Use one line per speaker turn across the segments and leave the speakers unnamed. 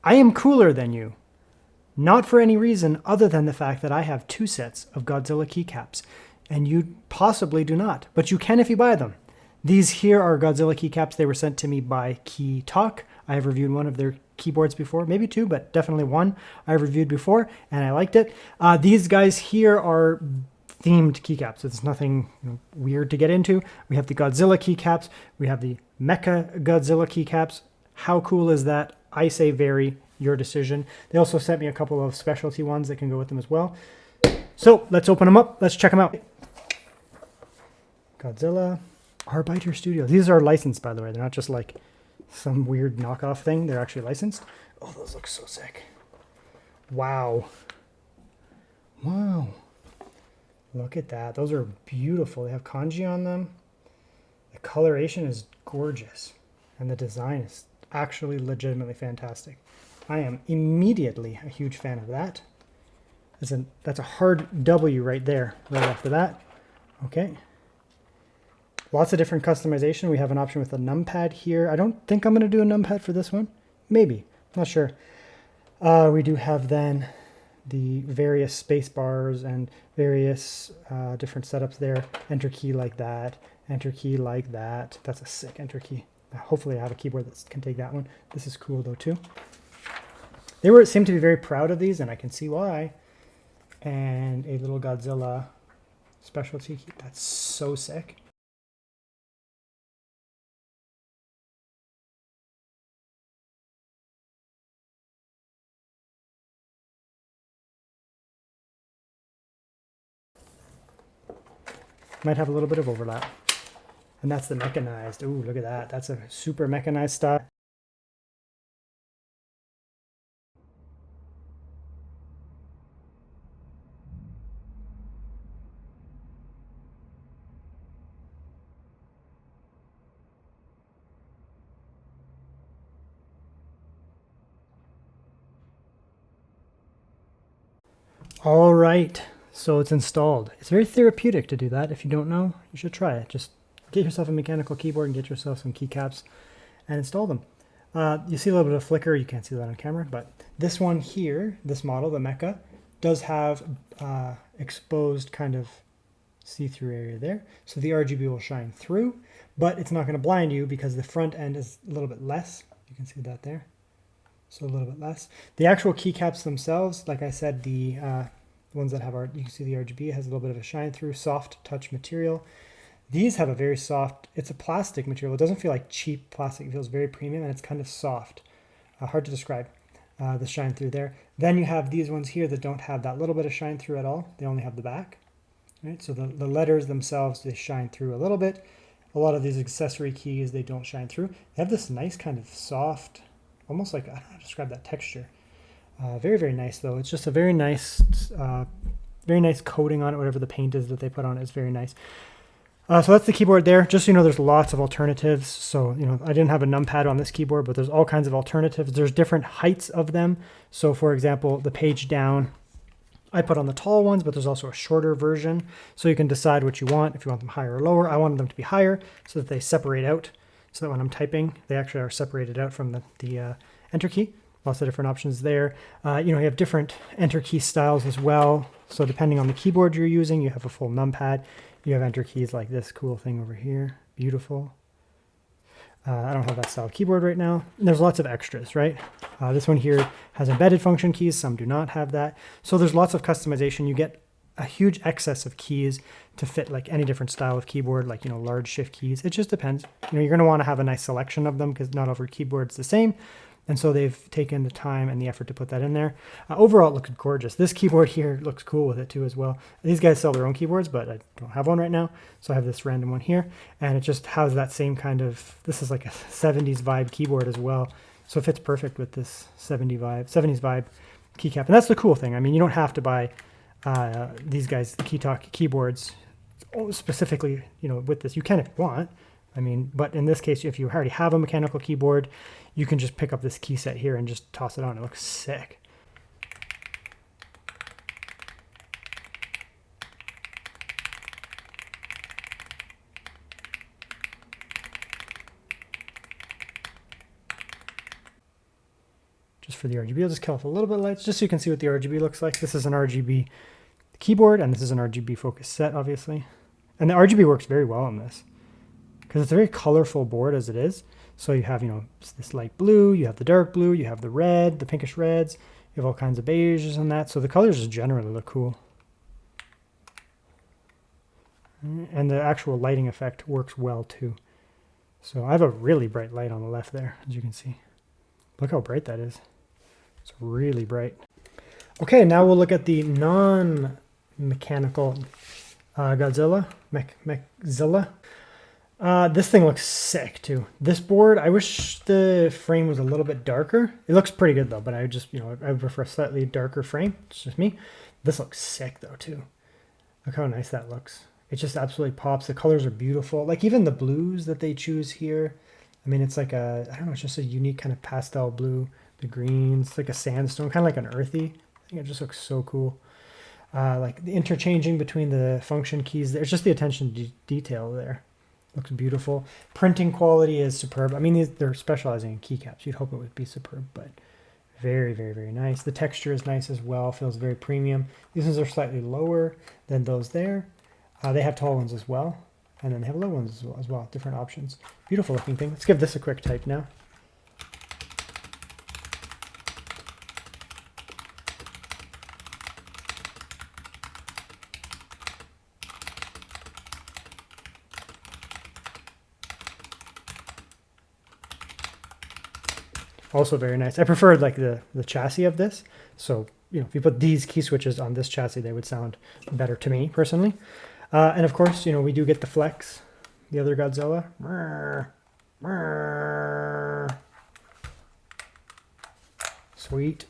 I am cooler than you. Not for any reason other than the fact that I have 2 sets of Godzilla keycaps, and you possibly do not, but you can if you buy them. These here are Godzilla keycaps. They were sent to me by KeyTok. I have reviewed one of their keyboards before, maybe 2, but definitely 1 I've reviewed before, and I liked it. These guys here are themed keycaps. It's nothing weird to get into. We have the Godzilla keycaps. We have the MECHA Godzilla keycaps. How cool is that? I say very. Your decision. They also sent me a couple of specialty ones that can go with them as well. So let's open them up. Let's check them out. Godzilla Arbiter Studio. These are licensed, by the way. They're not just like some weird knockoff thing. They're actually licensed. Oh, those look so sick. Wow. Wow. Look at that. Those are beautiful. They have kanji on them. The coloration is gorgeous. And the design is actually legitimately fantastic. I am immediately a huge fan of that. That's a hard W right there, right after that. Okay. Lots of different customization. We have an option with a numpad here. I don't think I'm going to do a numpad for this one. Maybe. Not sure. We do have then the various space bars and various different setups there. Enter key like that. Enter key like that. That's a sick enter key. Hopefully I have a keyboard that can take that one. This is cool though too. They seem to be very proud of these, and I can see why. And a little Godzilla specialty key. That's so sick. Might have a little bit of overlap. And that's the mechanized. Ooh, look at that. That's a super mechanized style. All right, so it's installed. It's very therapeutic to do that. If you don't know, you should try it. Just get yourself a mechanical keyboard and get yourself some keycaps and install them. You see a little bit of flicker. You can't see that on camera, but this one here, this model, the MECHA, does have exposed kind of see-through area there. So the RGB will shine through, but it's not going to blind you because the front end is a little bit less. You can see that there. So a little bit less. The actual keycaps themselves, like I said, the ones that have you can see the RGB has a little bit of a shine through, soft touch material. These have a very soft, it's a plastic material. It doesn't feel like cheap plastic. It feels very premium and it's kind of soft. Hard to describe, the shine through there. Then you have these ones here that don't have that little bit of shine through at all. They only have the back. Right? So the letters themselves, they shine through a little bit. A lot of these accessory keys, they don't shine through. They have this nice kind of soft, almost like, I don't know how to describe that texture. Very, very nice though. It's just a very nice coating on it. Whatever the paint is that they put on it is very nice. So that's the keyboard there. Just so you know, there's lots of alternatives. So, I didn't have a numpad on this keyboard, but there's all kinds of alternatives. There's different heights of them. So for example, the page down, I put on the tall ones, but there's also a shorter version. So you can decide what you want, if you want them higher or lower. I wanted them to be higher so that they separate out. So that when I'm typing, they actually are separated out from the enter key. Lots of different options there. You have different enter key styles as well. So depending on the keyboard you're using, you have a full numpad. You have enter keys like this cool thing over here. Beautiful. I don't have that style of keyboard right now. And there's lots of extras, right? This one here has embedded function keys. Some do not have that. So there's lots of customization. You get a huge excess of keys to fit like any different style of keyboard, like, large shift keys. It just depends. You're going to want to have a nice selection of them because not every keyboard's the same. And so they've taken the time and the effort to put that in there. Overall, it looks gorgeous. This keyboard here looks cool with it too as well. These guys sell their own keyboards, but I don't have one right now. So I have this random one here. And it just has that same kind of, this is like a 70s vibe keyboard as well. So it fits perfect with this 70s vibe keycap. And that's the cool thing. I mean, you don't have to buy these guys, the KeyTok keyboards, specifically, with this. You can if you want. I mean, but in this case, if you already have a mechanical keyboard, you can just pick up this key set here and just toss it on. It looks sick. just for the RGB. I'll just kill off a little bit of lights just so you can see what the RGB looks like. This is an RGB keyboard, and this is an RGB focus set, obviously. And the RGB works very well on this because it's a very colorful board as it is. So you have, you know, this light blue, you have the dark blue, you have the red, the pinkish reds, you have all kinds of beiges and that. So the colors just generally look cool. And the actual lighting effect works well too. So I have a really bright light on the left there, as you can see. Look how bright that is. It's really bright. Okay, now we'll look at the non-mechanical Godzilla, MECHA. This thing looks sick too. This board, I wish the frame was a little bit darker. It looks pretty good though, but I just, you know, I would prefer a slightly darker frame. It's just me. This looks sick though too. Look how nice that looks. It just absolutely pops. The colors are beautiful. Like even the blues that they choose here. I mean, it's like a, I don't know, it's just a unique kind of pastel blue. The greens, like a sandstone, kind of like an earthy. I think it just looks so cool. Like the interchanging between the function keys. There's just the attention to detail there. Looks beautiful. Printing quality is superb. I mean, they're specializing in keycaps. You'd hope it would be superb, but very, very, very nice. The texture is nice as well. Feels very premium. These ones are slightly lower than those there. They have tall ones as well, and then they have low ones as well. Different options. Beautiful looking thing. Let's give this a quick type now. Also very nice. I preferred like the chassis of this. So, you know, if you put these key switches on this chassis, they would sound better to me personally. And of course, you know, we do get the flex, the other Godzilla. Sweet.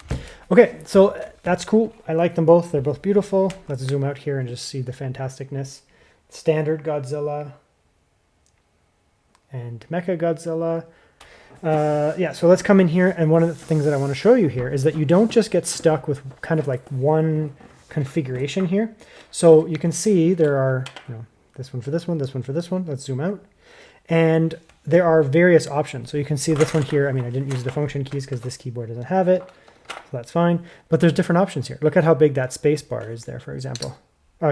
Okay, so that's cool. I like them both. They're both beautiful. Let's zoom out here and just see the fantasticness. Standard Godzilla and MECHA Godzilla. Yeah, so let's come in here, and one of the things that I want to show you here is that you don't just get stuck with kind of like one configuration here. So you can see there are, you know, this one for this one, this one for this one. Let's zoom out. And there are various options. So you can see this one here. I mean, I didn't use the function keys because this keyboard doesn't have it. So that's fine. But there's different options here. Look at how big that space bar is there, for example.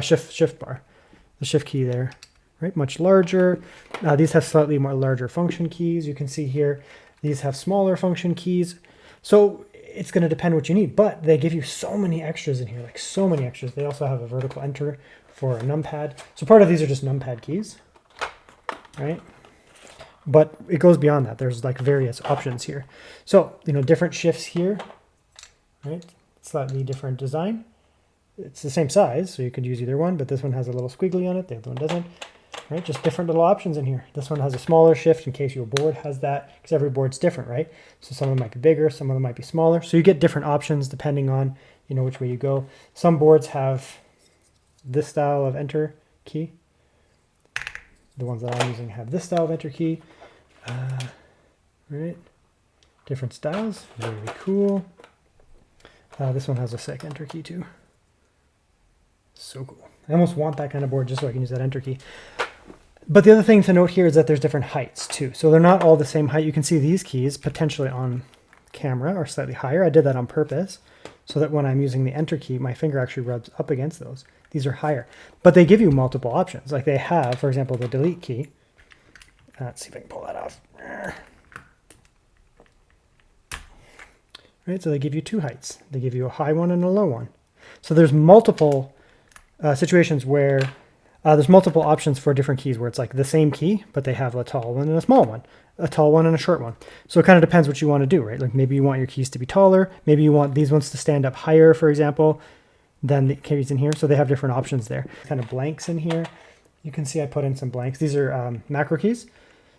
Shift bar. The shift key there. Right, much larger. These have slightly more larger function keys. You can see here, these have smaller function keys. So it's going to depend what you need, but they give you so many extras in here, like so many extras. They also have a vertical enter for a numpad. So part of these are just numpad keys, right? But it goes beyond that. There's like various options here. So, you know, different shifts here, right? Slightly different design. It's the same size, so you could use either one, but this one has a little squiggly on it. The other one doesn't. Right, just different little options in here. This one has a smaller shift in case your board has that, because every board's different, right? So some of them might be bigger, some of them might be smaller. So you get different options depending on, you know, which way you go. Some boards have this style of enter key. The ones that I'm using have this style of enter key. Right, different styles, very cool. This one has a sick enter key too. So cool. I almost want that kind of board just so I can use that enter key. But the other thing to note here is that there's different heights too. So they're not all the same height. You can see these keys potentially on camera are slightly higher. I did that on purpose so that when I'm using the enter key, my finger actually rubs up against those. These are higher, but they give you multiple options. Like they have, for example, the delete key. Let's see if I can pull that off. Right, so they give you two heights. They give you a high one and a low one. So there's multiple situations where there's multiple options for different keys where it's like the same key, but they have a tall one and a small one, a tall one and a short one. So it kind of depends what you want to do, right? Like maybe you want your keys to be taller. Maybe you want these ones to stand up higher, for example, than the keys in here. So they have different options there. Kind of blanks in here. You can see I put in some blanks. These are macro keys.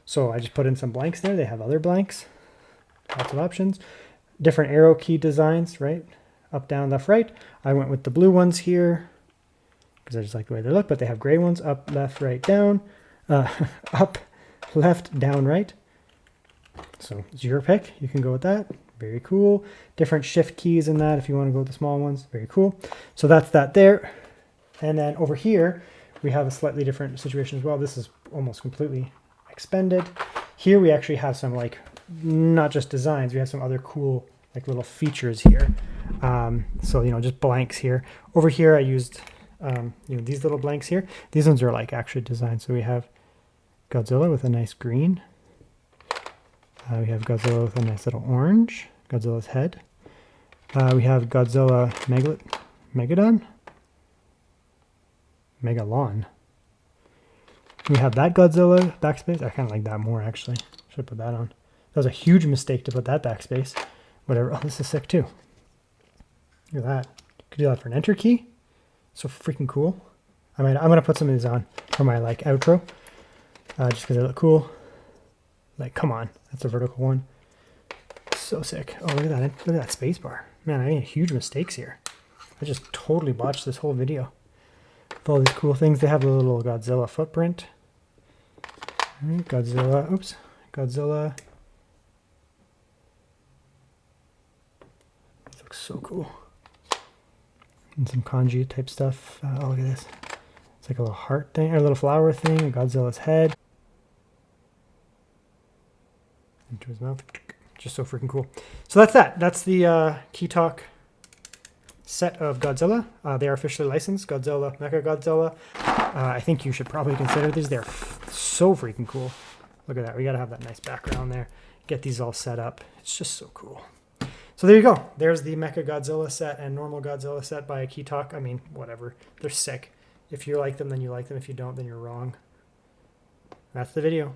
So I just put in some blanks there. They have other blanks. Lots of options. Different arrow key designs, right? Up, down, left, right. I went with the blue ones here because I just like the way they look, but they have gray ones, up, left, right, down, up, left, down, right. So it's your pick. You can go with that. Very cool. Different shift keys in that if you want to go with the small ones. Very cool. So that's that there. And then over here, we have a slightly different situation as well. This is almost completely expended. Here we actually have some like, not just designs, we have some other cool like little features here. So, you know, just blanks here. Over here, I used, you know, these little blanks here. These ones are like actually designed. So we have Godzilla with a nice green. We have Godzilla with a nice little orange. Godzilla's head. We have Godzilla Megalon. We have that Godzilla backspace. I kind of like that more, actually. Should put that on. That was a huge mistake to put that backspace. Whatever. Oh, this is sick, too. Look at that. Could do that for an enter key. So freaking cool. I'm going to put some of these on for my, like, outro. Just because they look cool. Like, come on. That's a vertical one. So sick. Oh, look at that. Look at that space bar. Man, I made huge mistakes here. I just totally botched this whole video. With all these cool things. They have a little Godzilla footprint. Godzilla. Oops. Godzilla. This looks so cool. And some kanji type stuff. Oh, look at this. It's like a little heart thing, or a little flower thing. Godzilla's head. Into his mouth. Just so freaking cool. So that's that. That's the KeyTok set of Godzilla. They are officially licensed. Godzilla, MECHA Godzilla. I think you should probably consider these. They're so freaking cool. Look at that. We got to have that nice background there. Get these all set up. It's just so cool. So there you go. There's the MECHA Godzilla set and normal Godzilla set by KeyTok. I mean, whatever. They're sick. If you like them, then you like them. If you don't, then you're wrong. That's the video.